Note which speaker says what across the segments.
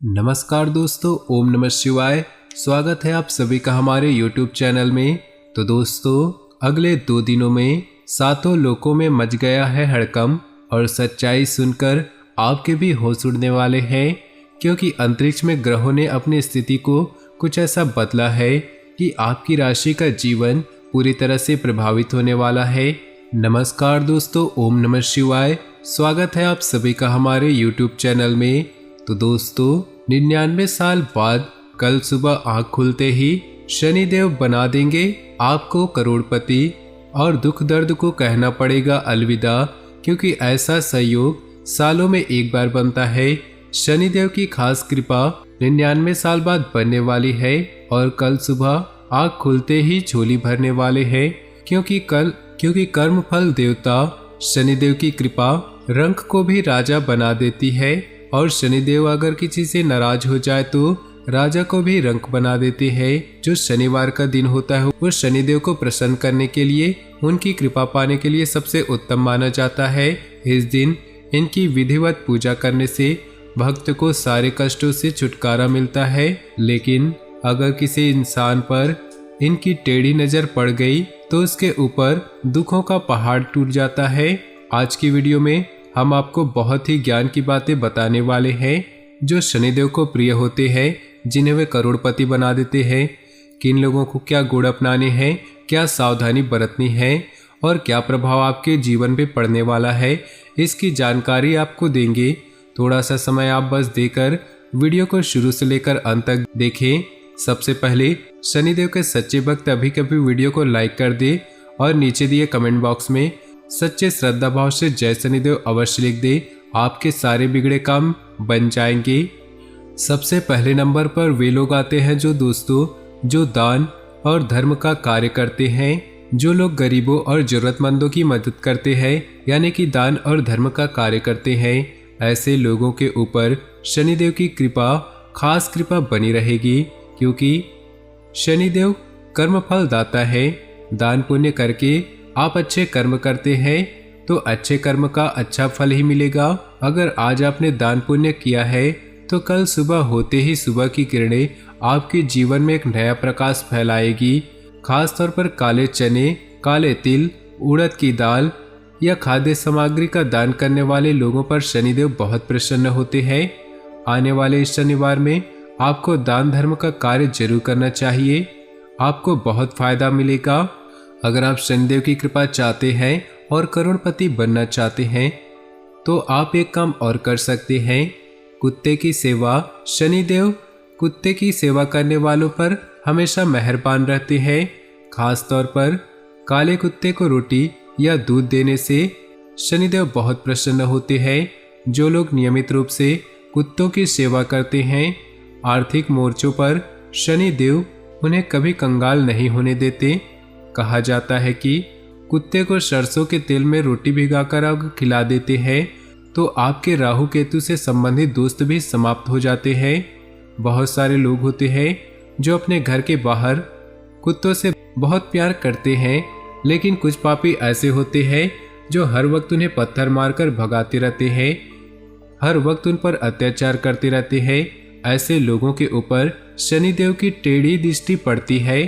Speaker 1: नमस्कार दोस्तों, ओम नमः शिवाय। स्वागत है आप सभी का हमारे YouTube चैनल में। तो दोस्तों, अगले 2 दिनों में सातों लोकों में मच गया है हड़कंप और सच्चाई सुनकर आपके भी होश उड़ने वाले हैं, क्योंकि अंतरिक्ष में ग्रहों ने अपनी स्थिति को कुछ ऐसा बदला है कि आपकी राशि का जीवन पूरी तरह से प्रभावित होने वाला है। नमस्कार दोस्तों, ओम नमः शिवाय। स्वागत है आप सभी का हमारे YouTube चैनल में। तो दोस्तों, 99 साल बाद कल सुबह आँख खुलते ही शनिदेव बना देंगे आपको करोड़पति और दुख दर्द को कहना पड़ेगा अलविदा, क्योंकि ऐसा संयोग सालों में एक बार बनता है। शनिदेव की खास कृपा 99 साल बाद बनने वाली है और कल सुबह आँख खुलते ही झोली भरने वाले हैं, क्योंकि कर्मफल देवता शनिदेव की कृपा रंक को भी राजा बना देती है और शनिदेव अगर किसी से नाराज हो जाए तो राजा को भी रंक बना देते हैं। जो शनिवार का दिन होता है वो शनिदेव को प्रसन्न करने के लिए, उनकी कृपा पाने के लिए सबसे उत्तम माना जाता है। इस दिन इनकी विधिवत पूजा करने से भक्त को सारे कष्टों से छुटकारा मिलता है। लेकिन अगर किसी इंसान पर इनकी टेढ़ी नजर पड़ गई तो उसके ऊपर दुखों का पहाड़ टूट जाता है। आज की वीडियो में हम आपको बहुत ही ज्ञान की बातें बताने वाले हैं जो शनिदेव को प्रिय होते हैं, जिन्हें वे करोड़पति बना देते हैं। किन लोगों को क्या गुण अपनाने हैं, क्या सावधानी बरतनी है और क्या प्रभाव आपके जीवन पे पड़ने वाला है, इसकी जानकारी आपको देंगे। थोड़ा सा समय आप बस देकर वीडियो को शुरू से लेकर अंत तक देखें। सबसे पहले शनिदेव के सच्चे भक्त अभी कभी वीडियो को लाइक कर दे और नीचे दिए कमेंट बॉक्स में सच्चे श्रद्धा भाव से जय शनिदेव अवश्य लिख दे। आपके सारे बिगड़े काम बन जाएंगे। सबसे पहले नंबर पर वे लोग आते हैं जो दान और धर्म का कार्य करते हैं। जो लोग गरीबों और जरूरतमंदों की मदद करते हैं, यानी कि दान और धर्म का कार्य करते हैं, ऐसे लोगों के ऊपर शनिदेव की कृपा, खास कृपा बनी रहेगी, क्योंकि शनिदेव कर्मफल दाता है। दान पुण्य करके आप अच्छे कर्म करते हैं तो अच्छे कर्म का अच्छा फल ही मिलेगा। अगर आज आपने दान पुण्य किया है तो कल सुबह होते ही सुबह की किरणें आपके जीवन में एक नया प्रकाश फैलाएगी। खास तौर पर काले चने, काले तिल, उड़द की दाल या खाद्य सामग्री का दान करने वाले लोगों पर शनिदेव बहुत प्रसन्न होते हैं। आने वाले इस शनिवार में आपको दान धर्म का कार्य जरूर करना चाहिए, आपको बहुत फायदा मिलेगा। अगर आप शनिदेव की कृपा चाहते हैं और करोड़पति बनना चाहते हैं तो आप एक काम और कर सकते हैं, कुत्ते की सेवा। शनिदेव कुत्ते की सेवा करने वालों पर हमेशा मेहरबान रहते हैं। खास तौर पर काले कुत्ते को रोटी या दूध देने से शनिदेव बहुत प्रसन्न होते हैं। जो लोग नियमित रूप से कुत्तों की सेवा करते हैं, आर्थिक मोर्चों पर शनिदेव उन्हें कभी कंगाल नहीं होने देते। कहा जाता है कि कुत्ते को सरसों के तेल में रोटी भिगाकर आप खिला देते हैं तो आपके राहु केतु से संबंधित दोस्त भी समाप्त हो जाते हैं। बहुत सारे लोग होते हैं जो अपने घर के बाहर कुत्तों से बहुत प्यार करते हैं, लेकिन कुछ पापी ऐसे होते हैं जो हर वक्त उन्हें पत्थर मारकर भगाते रहते हैं, हर वक्त उन पर अत्याचार करते रहते हैं। ऐसे लोगों के ऊपर शनिदेव की टेढ़ी दृष्टि पड़ती है।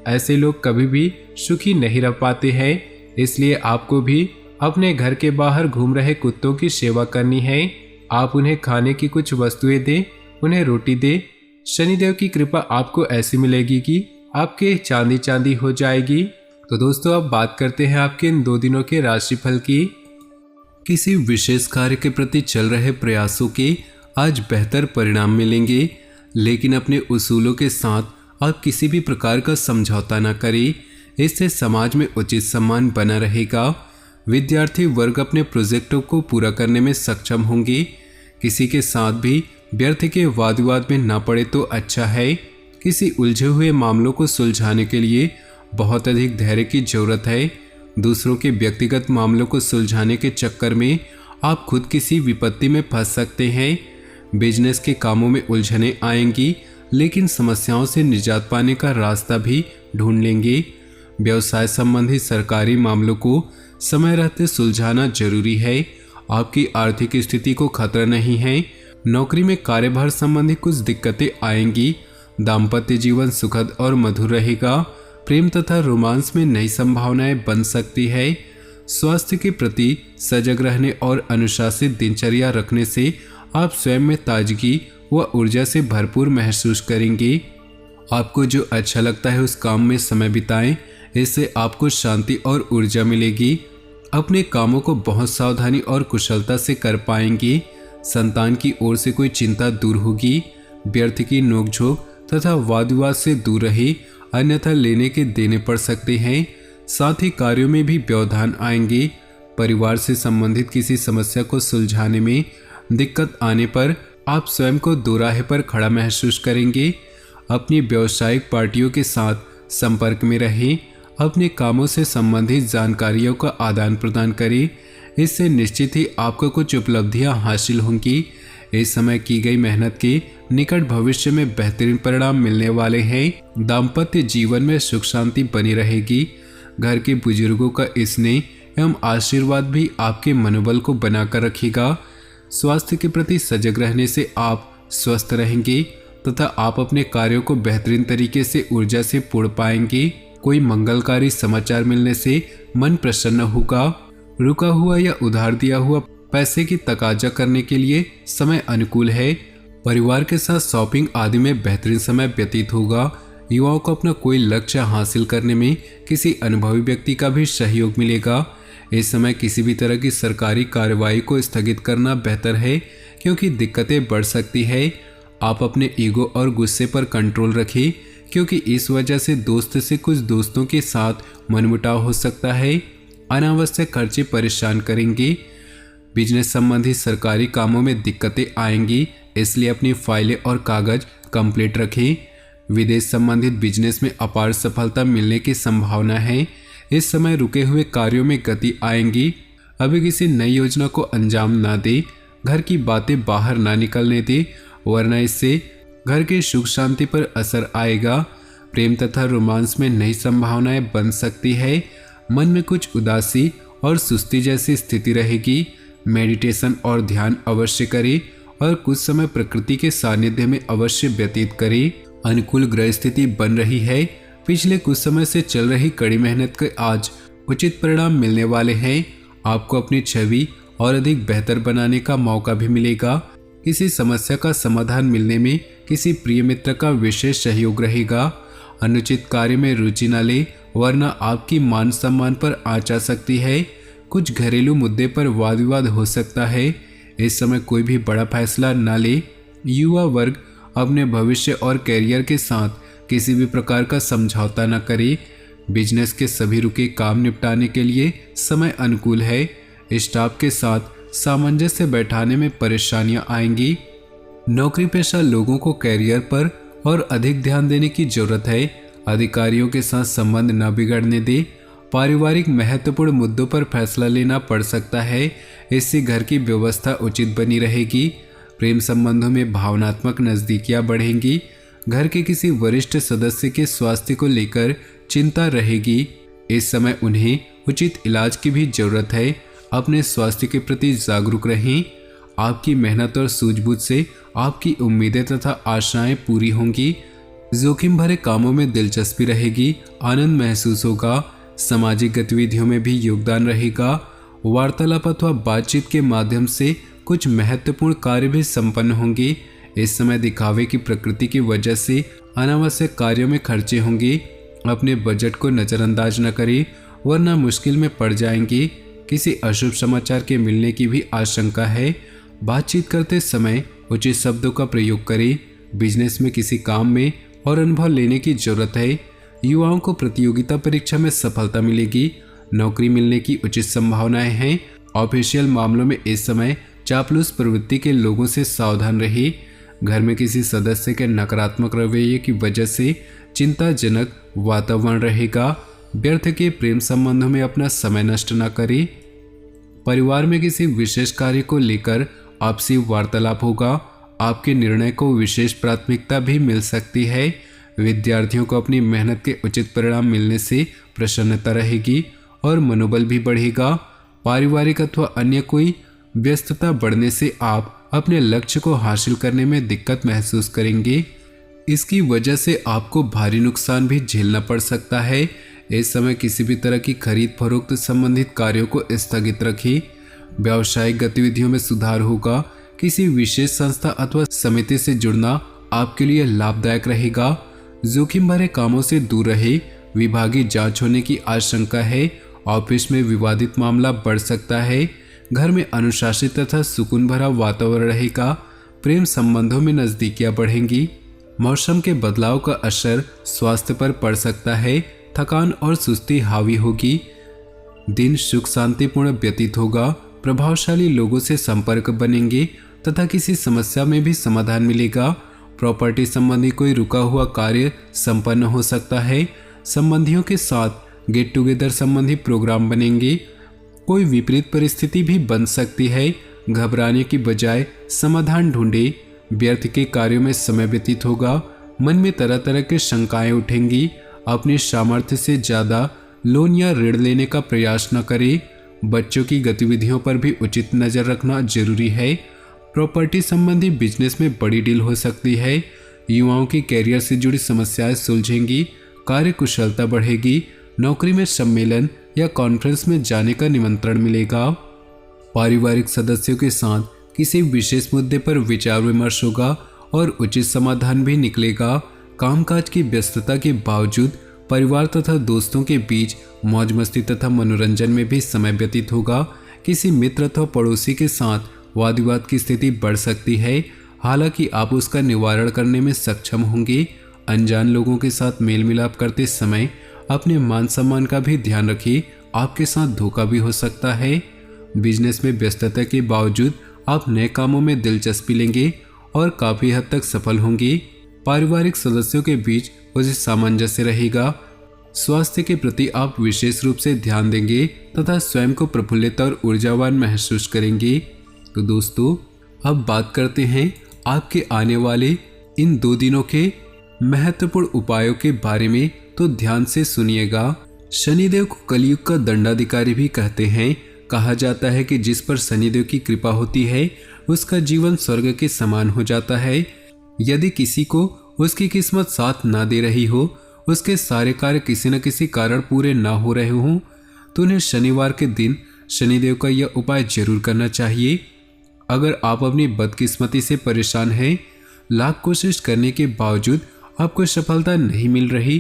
Speaker 1: ऐसे लोग कभी भी सुखी नहीं रह पाते हैं। इसलिए आपको भी अपने घर के बाहर घूम रहे कुत्तों की सेवा करनी है। आप उन्हें खाने की कुछ वस्तुएं दें, उन्हें रोटी दें। शनिदेव की कृपा आपको ऐसी मिलेगी कि आपके चांदी चांदी हो जाएगी। तो दोस्तों, अब बात करते हैं आपके इन 2 दिनों के राशिफल की। किसी विशेष कार्य के प्रति चल रहे प्रयासों के आज बेहतर परिणाम मिलेंगे, लेकिन अपने उसूलों के साथ आप किसी भी प्रकार का समझौता न करें, इससे समाज में उचित सम्मान बना रहेगा। विद्यार्थी वर्ग अपने प्रोजेक्टों को पूरा करने में सक्षम होंगे। किसी के साथ भी व्यर्थ के वाद विवाद में न पड़े तो अच्छा है। किसी उलझे हुए मामलों को सुलझाने के लिए बहुत अधिक धैर्य की जरूरत है। दूसरों के व्यक्तिगत मामलों को सुलझाने के चक्कर में आप खुद किसी विपत्ति में फंस सकते हैं। बिजनेस के कामों में उलझने आएंगी, लेकिन समस्याओं से निजात पाने का रास्ता भी ढूंढ लेंगे। व्यवसाय संबंधी सरकारी मामलों को समय रहते सुलझाना जरूरी है। आपकी आर्थिक स्थिति को खतरा नहीं है, नौकरी में कार्यभार संबंधी कुछ दिक्कतें आएंगी। दाम्पत्य जीवन सुखद और मधुर रहेगा। प्रेम तथा रोमांस में नई संभावनाएं बन सकती है। स्वास्थ्य के प्रति सजग रहने और अनुशासित दिनचर्या रखने से आप स्वयं में ताजगी व ऊर्जा से भरपूर महसूस करेंगे। आपको जो अच्छा लगता है उस काम में समय बिताएं, इससे आपको शांति और ऊर्जा मिलेगी। अपने कामों को बहुत सावधानी और कुशलता से कर पाएंगे। संतान की ओर से कोई चिंता दूर होगी। व्यर्थ की नोकझोंक तथा वाद विवाद से दूर रहे, अन्यथा लेने के देने पड़ सकते हैं। साथ ही कार्यों में भी व्यवधान आएंगे। परिवार से संबंधित किसी समस्या को सुलझाने में दिक्कत आने पर आप स्वयं को दोराहे पर खड़ा महसूस करेंगे। अपनी व्यावसायिक पार्टियों के साथ संपर्क में रहें। अपने कामों से संबंधित जानकारियों का आदान प्रदान करें। इससे निश्चित ही आपको कुछ उपलब्धियां हासिल होंगी। इस समय की गई मेहनत के निकट भविष्य में बेहतरीन परिणाम मिलने वाले हैं। दाम्पत्य जीवन में सुख शांति बनी रहेगी। घर के बुजुर्गों का स्नेह एवं आशीर्वाद भी आपके मनोबल को बनाकर रखेगा। स्वास्थ्य के प्रति सजग रहने से आप स्वस्थ रहेंगे तथा आप अपने कार्यों को बेहतरीन तरीके से ऊर्जा से पूर्ण पाएंगे। कोई मंगलकारी समाचार मिलने से मन प्रसन्न होगा। रुका हुआ या उधार दिया हुआ पैसे की तकाजा करने के लिए समय अनुकूल है। परिवार के साथ शॉपिंग आदि में बेहतरीन समय व्यतीत होगा। युवाओं को अपना कोई लक्ष्य हासिल करने में किसी अनुभवी व्यक्ति का भी सहयोग मिलेगा। इस समय किसी भी तरह की सरकारी कार्रवाई को स्थगित करना बेहतर है, क्योंकि दिक्कतें बढ़ सकती है। आप अपने ईगो और गुस्से पर कंट्रोल रखें, क्योंकि इस वजह से दोस्त से कुछ दोस्तों के साथ मनमुटाव हो सकता है। अनावश्यक खर्चे परेशान करेंगे। बिजनेस संबंधी सरकारी कामों में दिक्कतें आएंगी, इसलिए अपनी फाइलें और कागज कंप्लीट रखें। विदेश संबंधित बिजनेस में अपार सफलता मिलने की संभावना है। इस समय रुके हुए कार्यों में गति आएंगी। अभी किसी नई योजना को अंजाम ना दे। घर की बातें बाहर ना निकलने दे, वरना इससे घर की सुख शांति पर असर आएगा। प्रेम तथा रोमांस में नई संभावनाएं बन सकती है। मन में कुछ उदासी और सुस्ती जैसी स्थिति रहेगी। मेडिटेशन और ध्यान अवश्य करें और कुछ समय प्रकृति के सानिध्य में अवश्य व्यतीत करें। अनुकूल ग्रह स्थिति बन रही है। पिछले कुछ समय से चल रही कड़ी मेहनत के आज उचित परिणाम मिलने वाले हैं। आपको अपनी छवि और अधिक बेहतर बनाने का मौका भी मिलेगा। किसी समस्या का समाधान मिलने में किसी प्रिय मित्र का विशेष सहयोग रहेगा। अनुचित कार्य में रुचि न ले, वरना आपकी मान सम्मान पर आँच आ सकती है। कुछ घरेलू मुद्दे पर वाद विवाद हो सकता है। इस समय कोई भी बड़ा फैसला न ले। युवा वर्ग अपने भविष्य और कैरियर के साथ किसी भी प्रकार का समझौता न करे। बिजनेस के सभी रुके काम निपटाने के लिए समय अनुकूल है। स्टाफ के साथ सामंजस्य बैठाने में परेशानियां आएंगी। नौकरी पेशा लोगों को कैरियर पर और अधिक ध्यान देने की जरूरत है। अधिकारियों के साथ संबंध न बिगड़ने दे। पारिवारिक महत्वपूर्ण मुद्दों पर फैसला लेना पड़ सकता है। इससे घर की व्यवस्था उचित बनी रहेगी। प्रेम संबंधों में भावनात्मक नजदीकियां बढ़ेंगी। घर के किसी वरिष्ठ सदस्य के स्वास्थ्य को लेकर चिंता रहेगी। इस समय उन्हें उचित इलाज की भी जरूरत है। अपने स्वास्थ्य के प्रति जागरूक रहें। आपकी मेहनत और सूझबूझ से आपकी उम्मीदें तथा आशाएं पूरी होंगी। जोखिम भरे कामों में दिलचस्पी रहेगी। आनंद महसूस होगा। सामाजिक गतिविधियों में भी योगदान रहेगा। वार्तालाप अथवा बातचीत के माध्यम से कुछ महत्वपूर्ण कार्य भी संपन्न होंगे। इस समय दिखावे की प्रकृति की वजह से अनावश्यक कार्यों में खर्चे होंगे। अपने बजट को नज़रअंदाज न करें, वरना मुश्किल में पड़ जाएंगे। किसी अशुभ समाचार के मिलने की भी आशंका है। बातचीत करते समय उचित शब्दों का प्रयोग करें। बिजनेस में किसी काम में और अनुभव लेने की जरूरत है। युवाओं को प्रतियोगिता परीक्षा में सफलता मिलेगी। नौकरी मिलने की उचित संभावनाएं हैं। ऑफिशियल मामलों में इस समय चापलूस प्रवृत्ति के लोगों से सावधान रहिए। घर में किसी सदस्य के नकारात्मक रवैये की वजह से चिंताजनक वातावरण रहेगा। व्यर्थ के प्रेम संबंधों में अपना समय नष्ट न करें। परिवार में किसी विशेष कार्य को लेकर आपसी वार्तालाप होगा। आपके निर्णय को विशेष प्राथमिकता भी मिल सकती है। विद्यार्थियों को अपनी मेहनत के उचित परिणाम मिलने से प्रसन्नता रहेगी और मनोबल भी बढ़ेगा। पारिवारिक अथवा अन्य कोई व्यस्तता बढ़ने से आप अपने लक्ष्य को हासिल करने में दिक्कत महसूस करेंगे। इसकी वजह से आपको भारी नुकसान भी झेलना पड़ सकता है। इस समय किसी भी तरह की खरीद फरोख्त संबंधित कार्यों को स्थगित रखें। व्यावसायिक गतिविधियों में सुधार होगा। किसी विशेष संस्था अथवा समिति से जुड़ना आपके लिए लाभदायक रहेगा। जोखिम भरे कामों से दूर रहे। विभागीय जांच होने की आशंका है। ऑफिस में विवादित मामला बढ़ सकता है। घर में अनुशासित तथा सुकून भरा वातावरण रहेगा। प्रेम संबंधों में नजदीकियां बढ़ेंगी। मौसम के बदलाव का असर स्वास्थ्य पर पड़ सकता है। थकान और सुस्ती हावी होगी। दिन सुख शांतिपूर्ण व्यतीत होगा। प्रभावशाली लोगों से संपर्क बनेंगे तथा किसी समस्या में भी समाधान मिलेगा। प्रॉपर्टी संबंधी कोई रुका हुआ कार्य संपन्न हो सकता है। संबंधियों के साथ गेट टुगेदर संबंधी प्रोग्राम बनेंगे। कोई विपरीत परिस्थिति भी बन सकती है। घबराने की बजाय समाधान ढूंढे। व्यर्थ के कार्यों में समय व्यतीत होगा। मन में तरह तरह के शंकाएं उठेंगी। अपनी सामर्थ्य से ज़्यादा लोन या ऋण लेने का प्रयास न करें। बच्चों की गतिविधियों पर भी उचित नज़र रखना जरूरी है। प्रॉपर्टी संबंधी बिजनेस में बड़ी डील हो सकती है। युवाओं की कैरियर से जुड़ी समस्याएं सुलझेंगी। कार्य कुशलता बढ़ेगी। नौकरी में सम्मेलन या कॉन्फ्रेंस में जाने का निमंत्रण मिलेगा। पारिवारिक सदस्यों के साथ किसी विशेष मुद्दे पर विचार विमर्श होगा और उचित समाधान भी निकलेगा। कामकाज की व्यस्तता के बावजूद परिवार तथा दोस्तों के बीच मौज मस्ती तथा मनोरंजन में भी समय व्यतीत होगा। किसी मित्र अथवा पड़ोसी के साथ वाद विवाद की स्थिति बढ़ सकती है। हालांकि आप उसका निवारण करने में सक्षम होंगे। अनजान लोगों के साथ मेल मिलाप करते समय अपने मान सम्मान का भी ध्यान रखिए। आपके साथ धोखा भी हो सकता है। बिजनेस में व्यस्तता के बावजूद आप नए कामों में दिलचस्पी लेंगे और काफ़ी हद तक सफल होंगे। पारिवारिक सदस्यों के बीच उचित सामंजस्य रहेगा। स्वास्थ्य के प्रति आप विशेष रूप से ध्यान देंगे तथा स्वयं को प्रफुल्लित और ऊर्जावान महसूस करेंगे। तो दोस्तों, अब बात करते हैं आपके आने वाले इन 2 दिनों के महत्वपूर्ण उपायों के बारे में। तो ध्यान से सुनिएगा। शनिदेव को कलयुग का दंडाधिकारी भी कहते हैं। कहा जाता है कि जिस पर शनिदेव की कृपा होती है उसका जीवन स्वर्ग के समान हो जाता है। यदि किसी को उसकी किस्मत साथ ना दे रही हो, उसके सारे कार्य किसी न किसी कारण पूरे ना हो रहे हों, तो उन्हें शनिवार के दिन शनिदेव का यह उपाय जरूर करना चाहिए। अगर आप अपनी बदकिस्मती से परेशान हैं, लाख कोशिश करने के बावजूद आपको सफलता नहीं मिल रही,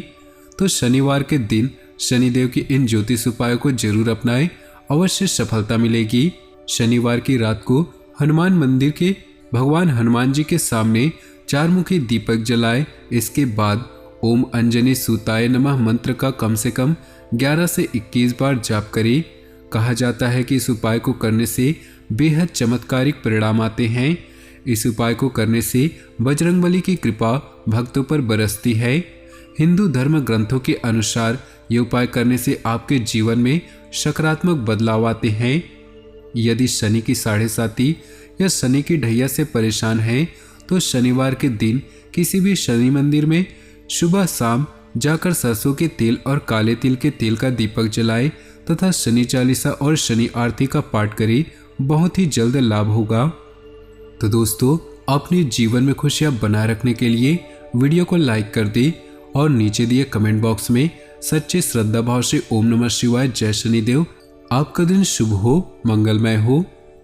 Speaker 1: तो शनिवार के दिन शनिदेव की इन ज्योतिष उपायों को जरूर अपनाएं। अवश्य सफलता मिलेगी। शनिवार की रात को हनुमान मंदिर के भगवान हनुमान जी के सामने 4 मुखी दीपक जलाएं। इसके बाद ओम अंजनी सूताय नमः मंत्र का कम से कम 11 से 21 बार जाप करें। कहा जाता है कि इस उपाय को करने से बेहद चमत्कारिक परिणाम आते हैं। इस उपाय को करने से बजरंगबली की कृपा भक्तों पर बरसती है। हिंदू धर्म ग्रंथों के अनुसार ये उपाय करने से आपके जीवन में सकारात्मक बदलाव आते हैं। यदि शनि की 7.5 या शनि की ढैया से परेशान हैं, तो शनिवार के दिन किसी भी शनि मंदिर में सुबह शाम जाकर सरसों के तेल और काले तिल के तेल का दीपक जलाएं तथा शनि चालीसा और शनि आरती का पाठ करें। बहुत ही जल्द लाभ होगा। तो दोस्तों, अपने जीवन में खुशियां बनाए रखने के लिए वीडियो को लाइक कर दें और नीचे दिए कमेंट बॉक्स में सच्चे श्रद्धा भाव से ओम नमः शिवाय जय शनिदेव। आपका दिन शुभ हो, मंगलमय हो।